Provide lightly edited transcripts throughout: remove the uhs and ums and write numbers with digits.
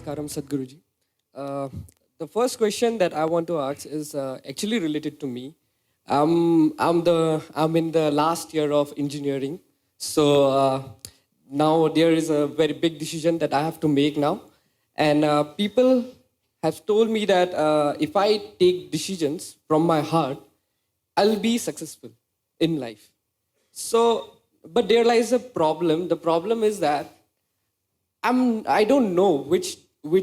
Namaskaram, Sadguruji. Uh, the first question that I want to ask is actually related to me. I'm in the last year of engineering, so now there is a very big decision that I have to make now, and people have told me that if I take decisions from my heart, I'll be successful in life. So, but there lies a problem. The problem is that I don't know which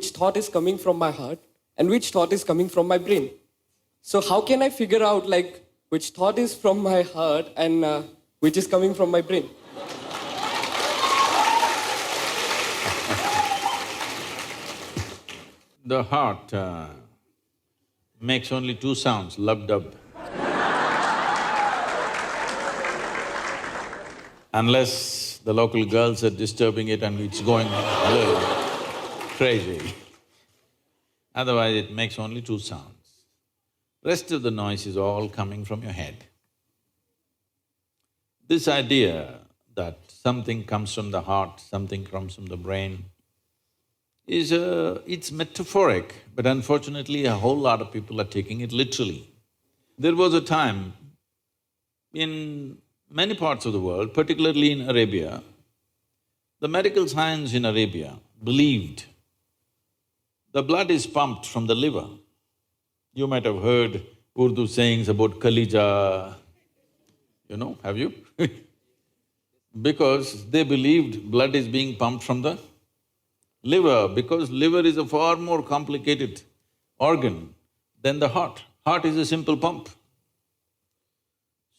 thought is coming from my heart and which thought is coming from my brain. So how can I figure out like which thought is from my heart and which is coming from my brain? The heart makes only two sounds, lub-dub. Unless the local girls are disturbing it and it's going a little crazy. Otherwise it makes only two sounds. Rest of the noise is all coming from your head. This idea that something comes from the heart, something comes from the brain, it's metaphoric, but unfortunately a whole lot of people are taking it literally. There was a time in many parts of the world, particularly in Arabia, the medical science in Arabia believed the blood is pumped from the liver. You might have heard Urdu sayings about Kalija, have you? Because they believed blood is being pumped from the liver, because liver is a far more complicated organ than the heart. Heart is a simple pump.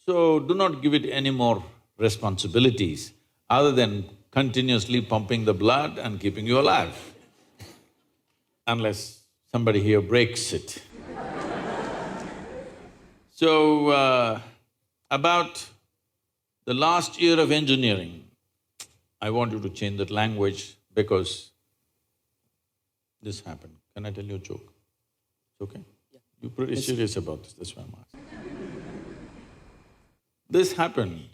So do not give it any more responsibilities other than continuously pumping the blood and keeping you alive, unless somebody here breaks it. So, about the last year of engineering, I want you to change that language because this happened. Can I tell you a joke? It's okay? Yeah. You're pretty serious about this, that's why I'm asking. This happened.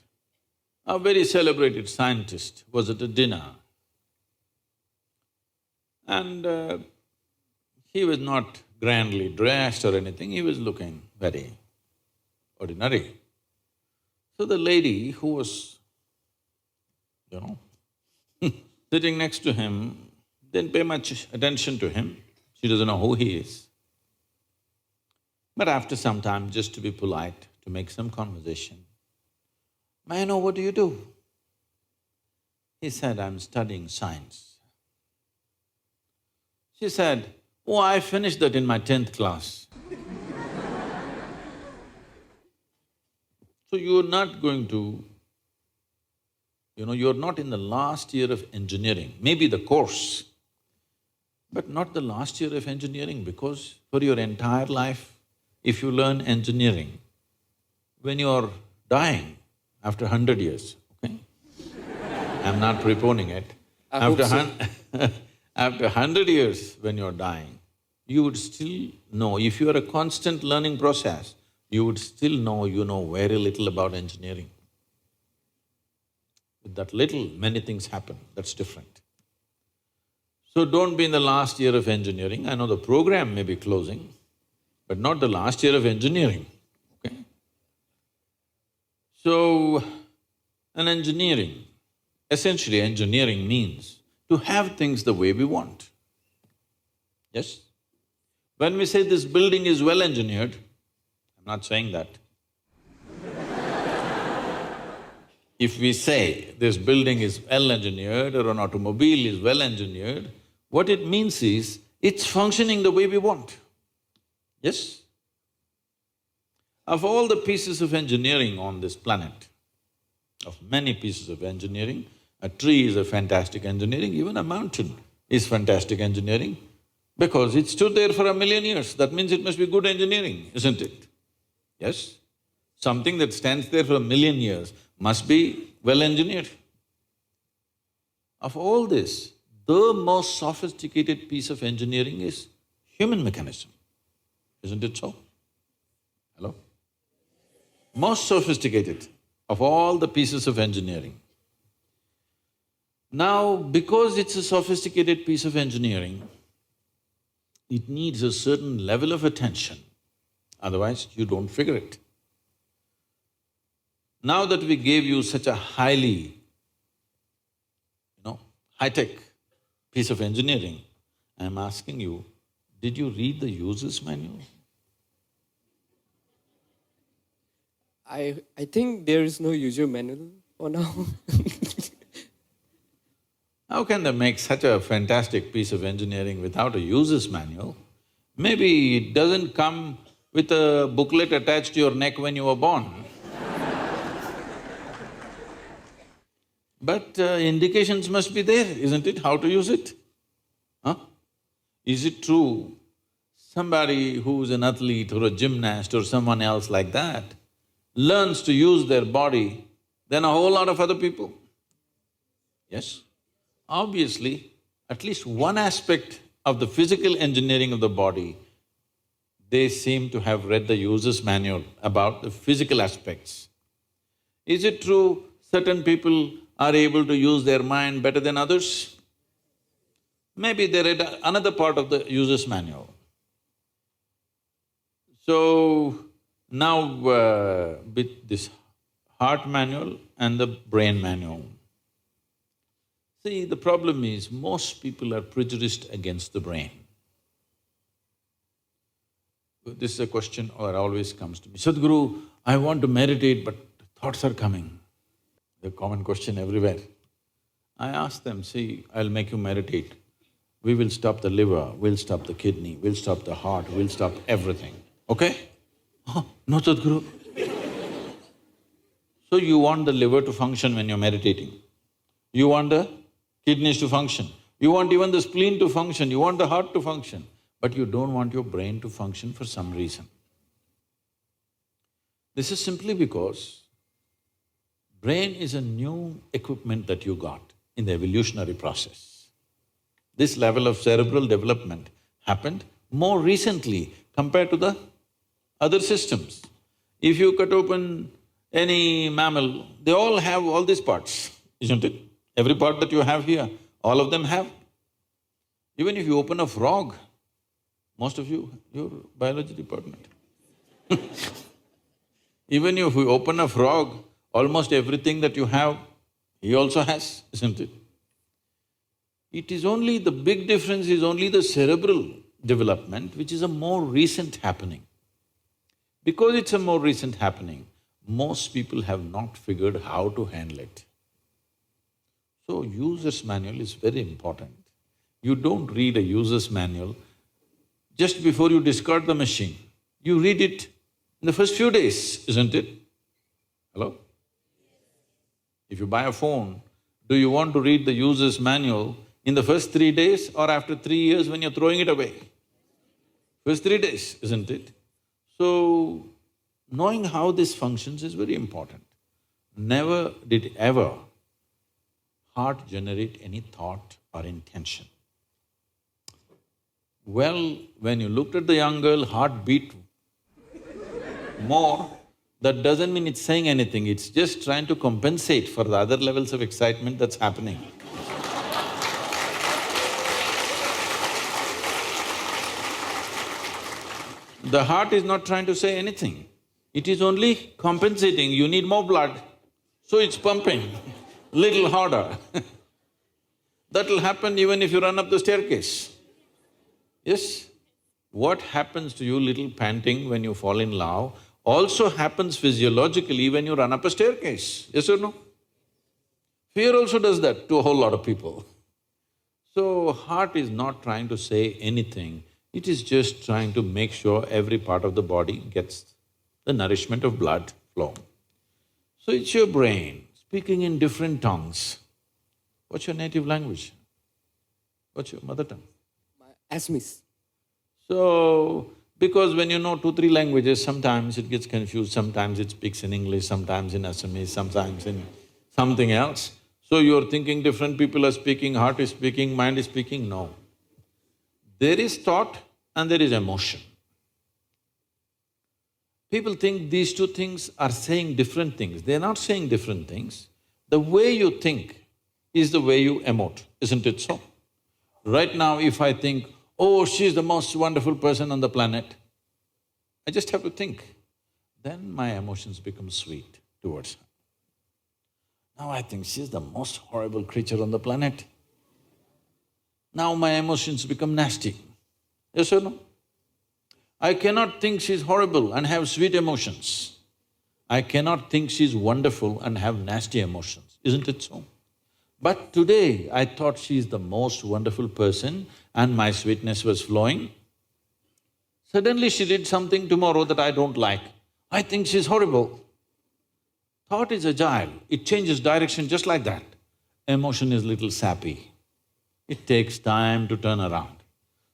A very celebrated scientist was at a dinner and he was not grandly dressed or anything, he was looking very ordinary. So the lady who was, sitting next to him didn't pay much attention to him, she doesn't know who he is. But after some time, just to be polite, to make some conversation, "May I know what do you do?" He said, "I'm studying science." She said, "Oh, I finished that in my 10th class." So you're not going to, you're not in the last year of engineering, maybe the course, but not the last year of engineering, because for your entire life, if you learn engineering, when you're dying, after 100 years, okay? I'm not preponing it. After 100 years when you're dying, you would still know, if you're a constant learning process, you would still know you know very little about engineering. With that little, many things happen, that's different. So don't be in the last year of engineering. I know the program may be closing, but not the last year of engineering, okay? So, essentially engineering means to have things the way we want. Yes? When we say this building is well engineered, I'm not saying that. If we say this building is well engineered or an automobile is well engineered, what it means is it's functioning the way we want. Yes? Of all the pieces of engineering on this planet, of many pieces of engineering, a tree is a fantastic engineering, even a mountain is fantastic engineering, because it stood there for 1,000,000 years, that means it must be good engineering, isn't it? Yes? Something that stands there for 1,000,000 years must be well engineered. Of all this, the most sophisticated piece of engineering is human mechanism, isn't it so? Hello? Most sophisticated of all the pieces of engineering. Now, because it's a sophisticated piece of engineering, It needs a certain level of attention, otherwise you don't figure it. Now that we gave you such a highly, high-tech piece of engineering, I'm asking you, did you read the user's manual? I think there is no user manual for now. How can they make such a fantastic piece of engineering without a user's manual? Maybe it doesn't come with a booklet attached to your neck when you were born. But indications must be there, isn't it, how to use it? Huh? Is it true somebody who's an athlete or a gymnast or someone else like that learns to use their body than a whole lot of other people? Yes? Obviously, at least one aspect of the physical engineering of the body, they seem to have read the user's manual about the physical aspects. Is it true certain people are able to use their mind better than others? Maybe they read another part of the user's manual. So, now with this heart manual and the brain manual, see, the problem is most people are prejudiced against the brain. This is a question that always comes to me, Sadhguru, I want to meditate but thoughts are coming. The common question everywhere. I ask them, see, I'll make you meditate. We will stop the liver, we'll stop the kidney, we'll stop the heart, we'll stop everything, okay? Oh, no, Sadhguru. So you want the liver to function when you're meditating. You want the kidneys to function. You want even the spleen to function, you want the heart to function, but you don't want your brain to function for some reason. This is simply because brain is a new equipment that you got in the evolutionary process. This level of cerebral development happened more recently compared to the other systems. If you cut open any mammal, they all have all these parts, isn't it? Every part that you have here, all of them have. Even if you open a frog, most of you, you're biology department. Even if you open a frog, almost everything that you have, he also has, isn't it? It is only… the big difference is only the cerebral development, which is a more recent happening. Because it's a more recent happening, most people have not figured how to handle it. So, user's manual is very important. You don't read a user's manual just before you discard the machine. You read it in the first few days, isn't it? Hello? If you buy a phone, do you want to read the user's manual in the first 3 days or after 3 years when you're throwing it away? First 3 days, isn't it? So, knowing how this functions is very important. Never did ever heart generate any thought or intention. Well, when you looked at the young girl, heart beat more, that doesn't mean it's saying anything, it's just trying to compensate for the other levels of excitement that's happening. The heart is not trying to say anything, it is only compensating, you need more blood, so it's pumping little harder. That'll happen even if you run up the staircase. Yes? What happens to you little panting when you fall in love also happens physiologically when you run up a staircase, yes or no? Fear also does that to a whole lot of people. So, heart is not trying to say anything, it is just trying to make sure every part of the body gets the nourishment of blood flow. So, it's your brain speaking in different tongues. What's your native language? What's your mother tongue? Assamese. So, because when you know 2-3 languages, sometimes it gets confused, sometimes it speaks in English, sometimes in Assamese, sometimes in something else. So you're thinking different people are speaking, heart is speaking, mind is speaking, no. There is thought and there is emotion. People think these two things are saying different things. They're not saying different things. The way you think is the way you emote, isn't it so? Right now, if I think, oh, she's the most wonderful person on the planet. I just have to think. Then my emotions become sweet towards her. Now I think she's the most horrible creature on the planet. Now my emotions become nasty. Yes or no? I cannot think she's horrible and have sweet emotions. I cannot think she's wonderful and have nasty emotions, isn't it so? But today I thought she's the most wonderful person and my sweetness was flowing. Suddenly she did something tomorrow that I don't like. I think she's horrible. Thought is agile, it changes direction just like that. Emotion is little sappy. It takes time to turn around.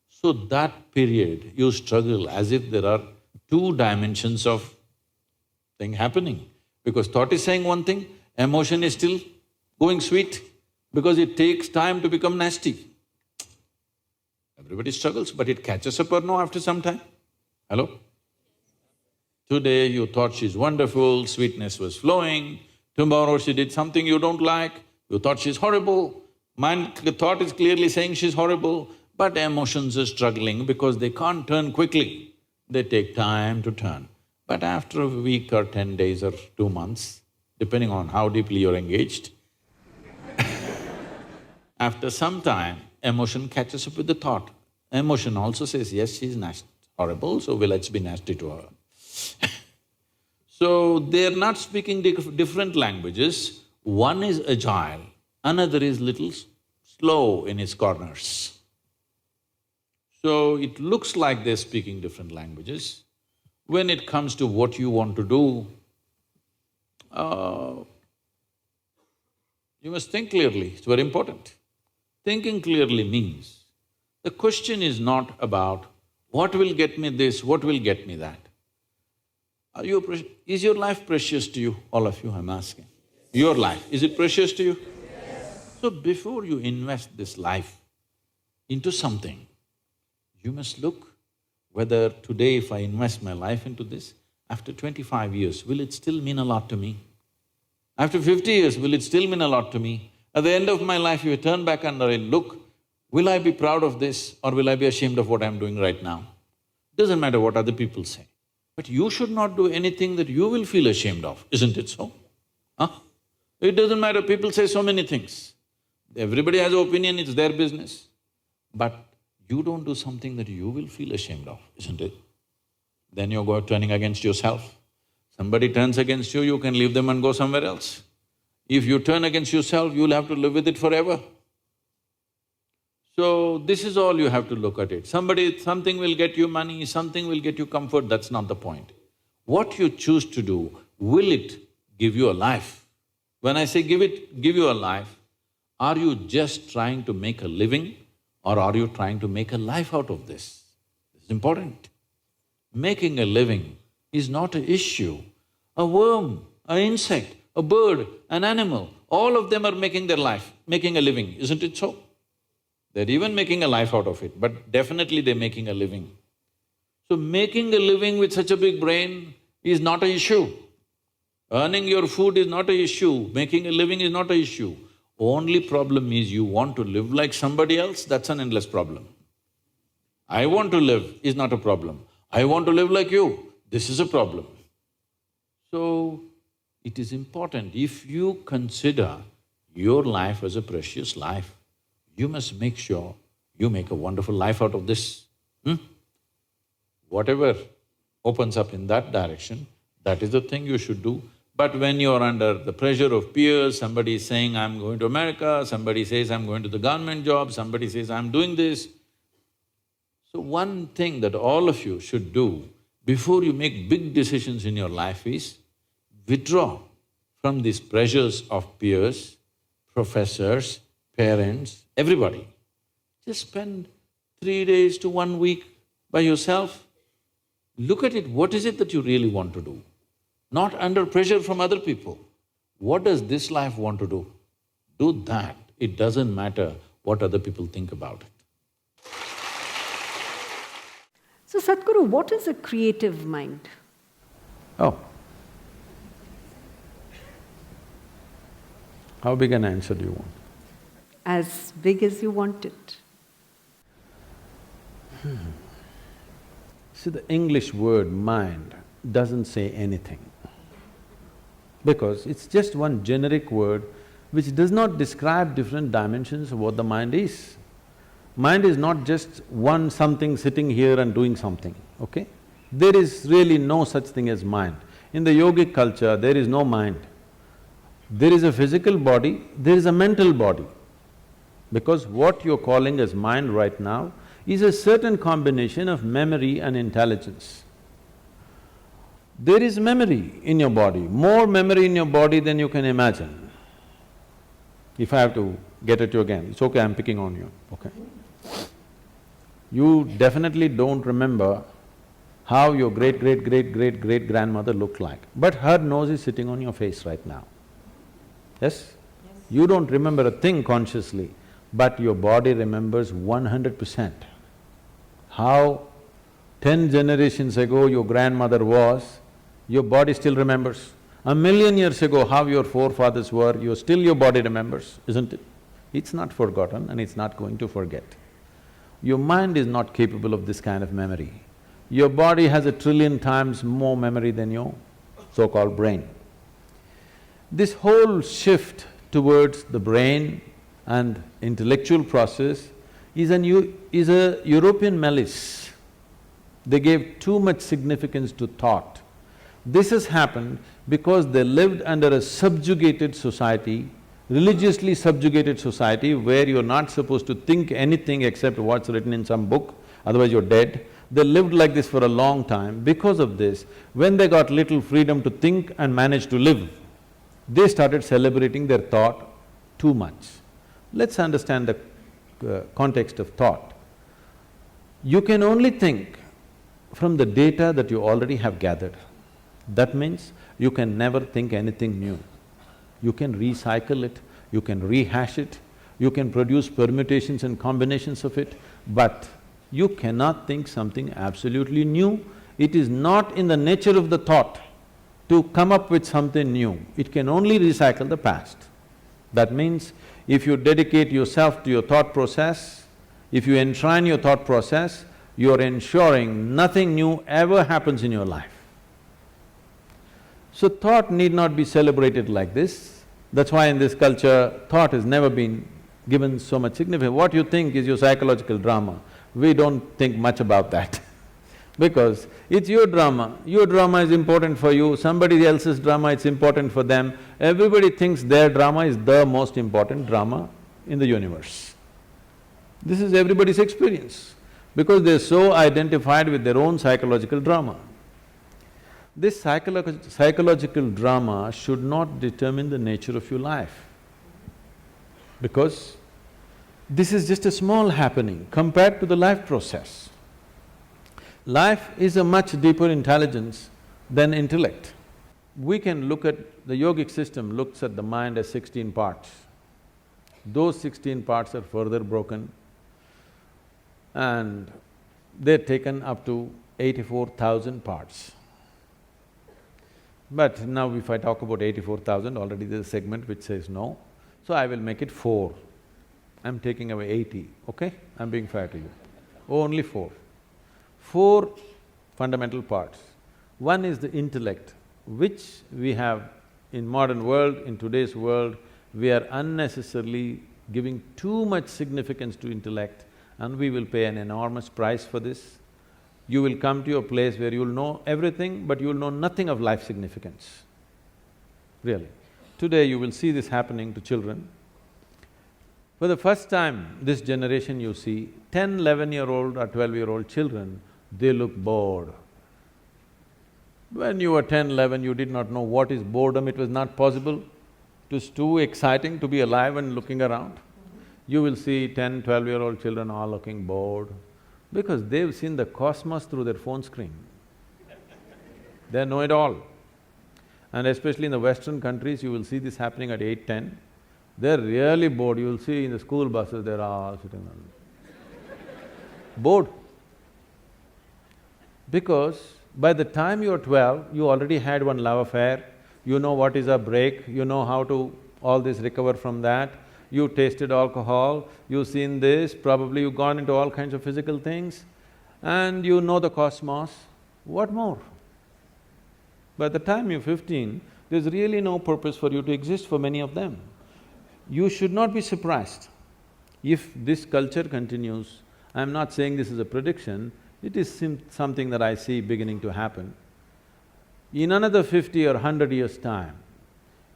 So that period you struggle as if there are two dimensions of thing happening. Because thought is saying one thing, emotion is still going sweet because it takes time to become nasty. Everybody struggles, but it catches up or no after some time? Hello? Today you thought she's wonderful, sweetness was flowing. Tomorrow she did something you don't like, you thought she's horrible. The thought is clearly saying she's horrible, but emotions are struggling because they can't turn quickly. They take time to turn. But after a week or 10 days or 2 months, depending on how deeply you're engaged, after some time, emotion catches up with the thought. Emotion also says, yes, she's horrible, so let's be nasty to her. So they're not speaking different languages. One is agile, another is little slow in its corners. So it looks like they're speaking different languages. When it comes to what you want to do, you must think clearly, it's very important. Thinking clearly means, the question is not about what will get me this, what will get me that. Is your life precious to you? All of you, I'm asking. Your life, is it precious to you? Yes. So before you invest this life into something, you must look whether today if I invest my life into this, after 25 years, will it still mean a lot to me? After 50 years, will it still mean a lot to me? At the end of my life, if you turn back and look, will I be proud of this or will I be ashamed of what I'm doing right now? Doesn't matter what other people say. But you should not do anything that you will feel ashamed of, isn't it so? Huh? It doesn't matter, people say so many things. Everybody has an opinion, it's their business. But you don't do something that you will feel ashamed of, isn't it? Then you're turning against yourself. Somebody turns against you, you can leave them and go somewhere else. If you turn against yourself, you'll have to live with it forever. So this is all you have to look at it. Something will get you money, something will get you comfort, that's not the point. What you choose to do, will it give you a life? When I say give you a life, are you just trying to make a living or are you trying to make a life out of this? This is important. Making a living is not an issue. A worm, an insect, a bird, an animal, all of them are making their life, making a living, isn't it so? They're even making a life out of it, but definitely they're making a living. So making a living with such a big brain is not an issue. Earning your food is not an issue, making a living is not an issue. Only problem is you want to live like somebody else, that's an endless problem. I want to live is not a problem. I want to live like you, this is a problem. So, it is important, if you consider your life as a precious life, you must make sure you make a wonderful life out of this. Whatever opens up in that direction, that is the thing you should do. But when you're under the pressure of peers, somebody is saying, I'm going to America, somebody says, I'm going to the government job, somebody says, I'm doing this. So one thing that all of you should do before you make big decisions in your life is withdraw from these pressures of peers, professors, parents, everybody. Just spend 3 days to 1 week by yourself. Look at it, what is it that you really want to do? Not under pressure from other people. What does this life want to do? Do that. It doesn't matter what other people think about it. So Sadhguru, what is a creative mind? Oh. How big an answer do you want? As big as you want it. See, the English word mind doesn't say anything, because it's just one generic word which does not describe different dimensions of what the mind is. Mind is not just one something sitting here and doing something, okay? There is really no such thing as mind. In the yogic culture, there is no mind. There is a physical body, there is a mental body. Because what you're calling as mind right now is a certain combination of memory and intelligence. There is memory in your body, more memory in your body than you can imagine. If I have to get at you again, it's okay, I'm picking on you, okay? You definitely don't remember how your great-great-great-great-great-grandmother looked like, but her nose is sitting on your face right now. Yes? You don't remember a thing consciously, but your body remembers 100%. How 10 generations ago your grandmother was, your body still remembers. 1,000,000 years ago how your forefathers were, your body remembers, isn't it? It's not forgotten and it's not going to forget. Your mind is not capable of this kind of memory. Your body has 1,000,000,000,000 times more memory than your so-called brain. This whole shift towards the brain and intellectual process is a European malice. They gave too much significance to thought. This has happened because they lived under a subjugated society, religiously subjugated society, where you're not supposed to think anything except what's written in some book, otherwise you're dead. They lived like this for a long time. Because of this, when they got little freedom to think and manage to live, they started celebrating their thought too much. Let's understand the context of thought. You can only think from the data that you already have gathered. That means you can never think anything new. You can recycle it, you can rehash it, you can produce permutations and combinations of it, but you cannot think something absolutely new. It is not in the nature of the thought to come up with something new. It can only recycle the past. That means if you dedicate yourself to your thought process, if you enshrine your thought process, you're ensuring nothing new ever happens in your life. So thought need not be celebrated like this. That's why in this culture, thought has never been given so much significance. What you think is your psychological drama. We don't think much about that because it's your drama is important for you, somebody else's drama it's important for them. Everybody thinks their drama is the most important drama in the universe. This is everybody's experience because they're so identified with their own psychological drama. This psychological drama should not determine the nature of your life, because this is just a small happening compared to the life process. Life is a much deeper intelligence than intellect. We can look at… the yogic system looks at the mind as 16 parts. Those 16 parts are further broken and they're taken up to 84,000 parts. But now if I talk about 84,000, already there's a segment which says no, so I will make it 4. I'm taking away 80, okay? I'm being fair to you. Only 4. 4 fundamental parts. One is the intellect, which we have in modern world, in today's world, we are unnecessarily giving too much significance to intellect and we will pay an enormous price for this. You will come to a place where you'll know everything, but you'll know nothing of life significance, really. Today you will see this happening to children. For the first time, this generation you see, 10, 11-year-old or 12-year-old children, they look bored. When you were 10, 11, you did not know what is boredom, it was not possible. It was too exciting to be alive and looking around. You will see 10, 12-year-old children all looking bored because they've seen the cosmos through their phone screen. They know it all. And especially in the Western countries, you will see this happening at 8, 10. They're really bored. You will see in the school buses, they're all sitting on… bored. Because by the time you're 12, you already had one love affair, you know what is a break, you know how to all this recover from that, you tasted alcohol, you've seen this, probably you've gone into all kinds of physical things. and you know the cosmos, what more? By the time you're 15, there's really no purpose for you to exist for many of them. You should not be surprised if this culture continues. I'm not saying this is a prediction, it is something that I see beginning to happen. In another 50 or 100 years' time,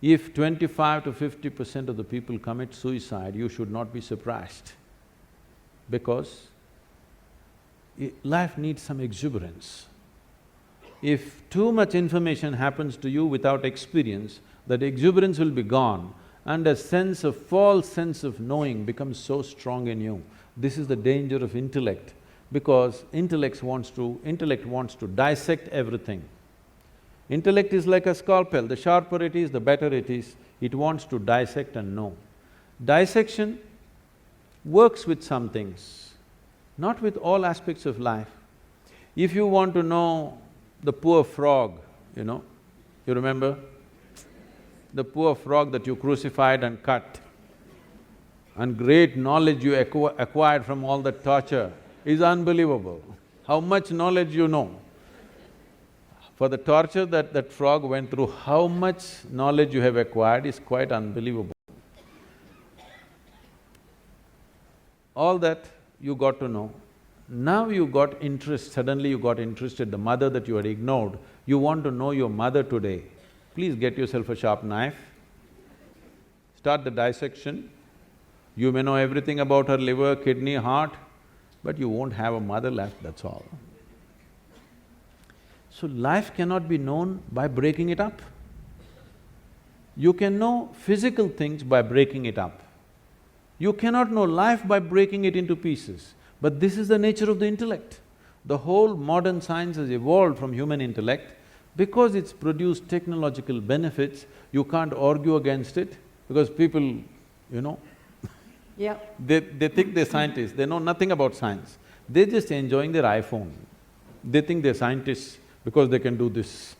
if 25 to 50% of the people commit suicide, you should not be surprised, because life needs some exuberance. If too much information happens to you without experience, that exuberance will be gone and a false sense of knowing becomes so strong in you. This is the danger of intellect, because intellect wants to dissect everything. Intellect is like a scalpel, the sharper it is, the better it is, it wants to dissect and know. Dissection works with some things, not with all aspects of life. If you want to know the poor frog, you remember? The poor frog that you crucified and cut, and great knowledge you acquired from all that torture is unbelievable. How much knowledge you know. For the torture that frog went through, how much knowledge you have acquired is quite unbelievable. All that you got to know. Now you got interest, suddenly you got interested, the mother that you had ignored, you want to know your mother today. Please get yourself a sharp knife, start the dissection. You may know everything about her liver, kidney, heart, but you won't have a mother left, that's all. So life cannot be known by breaking it up. You can know physical things by breaking it up. You cannot know life by breaking it into pieces. But this is the nature of the intellect. The whole modern science has evolved from human intellect. Because it's produced technological benefits, you can't argue against it, because people, Yeah. they think they're scientists, they know nothing about science. They're just enjoying their iPhone. They think they're scientists because they can do this.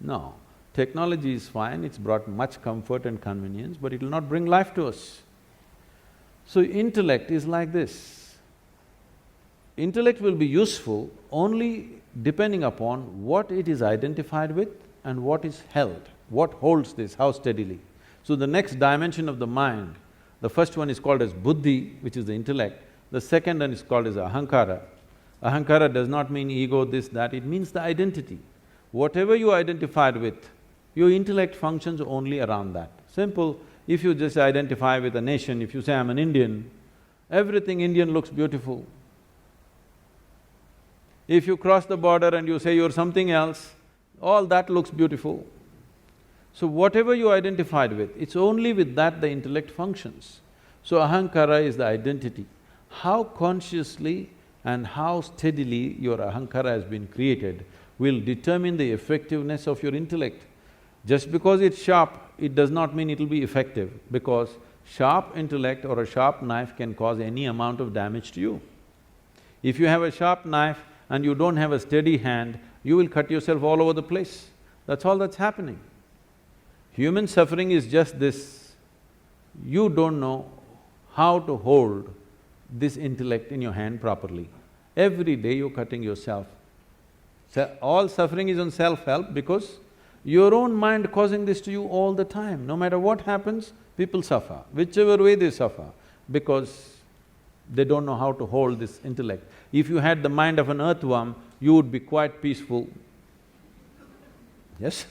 No, technology is fine, it's brought much comfort and convenience, but it will not bring life to us. So intellect is like this. Intellect will be useful only depending upon what it is identified with and what is held, what holds this, how steadily. So the next dimension of the mind, the first one is called as buddhi, which is the intellect, the second one is called as ahankara. Ahankara does not mean ego, this, that, it means the identity. Whatever you identified with, your intellect functions only around that. Simple, if you just identify with a nation, if you say, I'm an Indian, everything Indian looks beautiful. If you cross the border and you say you're something else, all that looks beautiful. So whatever you identified with, it's only with that the intellect functions. So ahankara is the identity. How consciously and how steadily your ahankara has been created will determine the effectiveness of your intellect. Just because it's sharp, it does not mean it'll be effective, because sharp intellect or a sharp knife can cause any amount of damage to you. If you have a sharp knife and you don't have a steady hand, you will cut yourself all over the place. That's all that's happening. Human suffering is just this. You don't know how to hold this intellect in your hand properly. Every day you're cutting yourself. All suffering is on self-help because your own mind causing this to you all the time. No matter what happens, people suffer, whichever way they suffer, because they don't know how to hold this intellect. If you had the mind of an earthworm, you would be quite peaceful. Yes?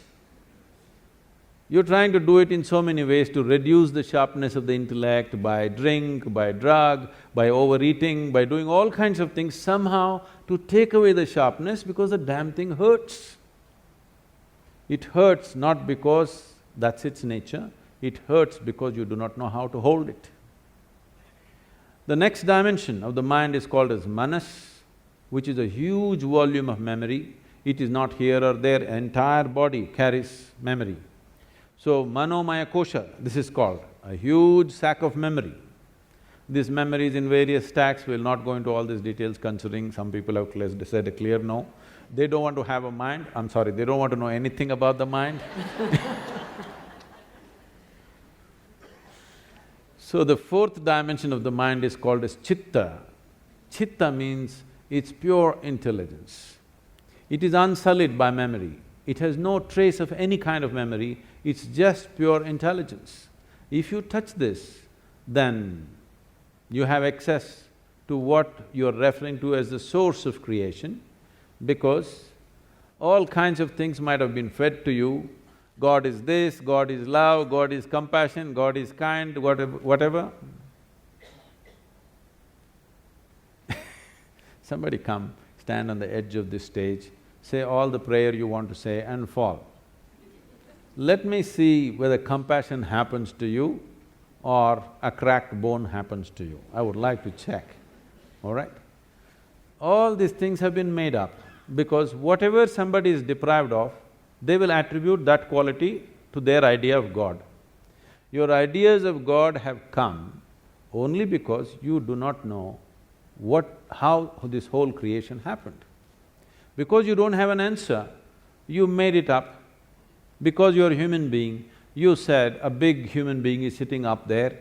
You're trying to do it in so many ways to reduce the sharpness of the intellect by drink, by drug, by overeating, by doing all kinds of things somehow to take away the sharpness because the damn thing hurts. It hurts not because that's its nature, it hurts because you do not know how to hold it. The next dimension of the mind is called as manas, which is a huge volume of memory. It is not here or there, entire body carries memory. So, manomaya kosha, this is called, a huge sack of memory. This memory is in various stacks, we'll not go into all these details considering some people have said a clear no. They don't want to have a mind, I'm sorry, they don't want to know anything about the mind. So the fourth dimension of the mind is called as chitta. Chitta means It's pure intelligence. It is unsullied by memory. It has no trace of any kind of memory, it's just pure intelligence. If you touch this, then you have access to what you're referring to as the source of creation, because all kinds of things might have been fed to you. God is this, God is love, God is compassion, God is kind, whatever. Somebody come, stand on the edge of this stage, say all the prayer you want to say and fall. Let me see whether compassion happens to you or a cracked bone happens to you. I would like to check, all right? All these things have been made up because whatever somebody is deprived of, they will attribute that quality to their idea of God. Your ideas of God have come only because you do not know how this whole creation happened. Because you don't have an answer, you made it up. Because you're a human being, you said a big human being is sitting up there.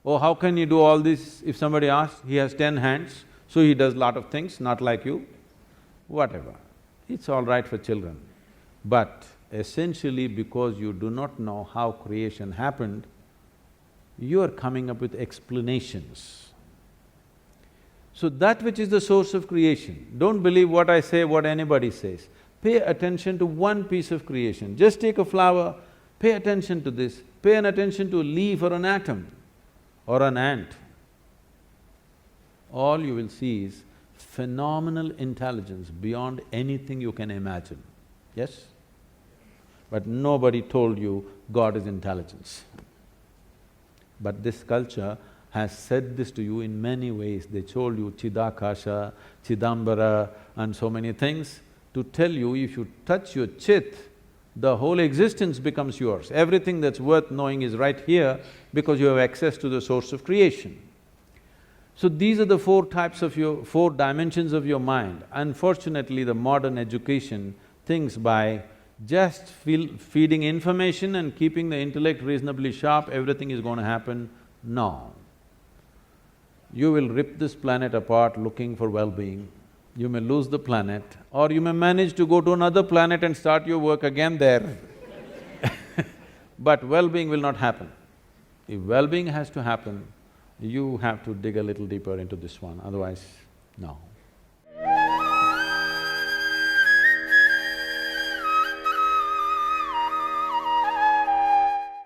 Oh, how can you do all this? If somebody asks, he has 10 hands, so he does lot of things, not like you. Whatever, it's all right for children. But essentially because you do not know how creation happened, you are coming up with explanations. So that which is the source of creation, don't believe what I say, what anybody says. Pay attention to one piece of creation. Just take a flower, pay attention to this, pay an attention to a leaf or an atom or an ant. All you will see is phenomenal intelligence beyond anything you can imagine, yes? But nobody told you God is intelligence. But this culture has said this to you in many ways. They told you Chidakasha, Chidambara and so many things to tell you if you touch your chit, the whole existence becomes yours. Everything that's worth knowing is right here because you have access to the source of creation. So these are the four dimensions of your mind. Unfortunately, the modern education thinks by just feeding information and keeping the intellect reasonably sharp, everything is going to happen. No. You will rip this planet apart looking for well-being. You may lose the planet, or you may manage to go to another planet and start your work again there. But well-being will not happen. If well-being has to happen, you have to dig a little deeper into this one, otherwise, no.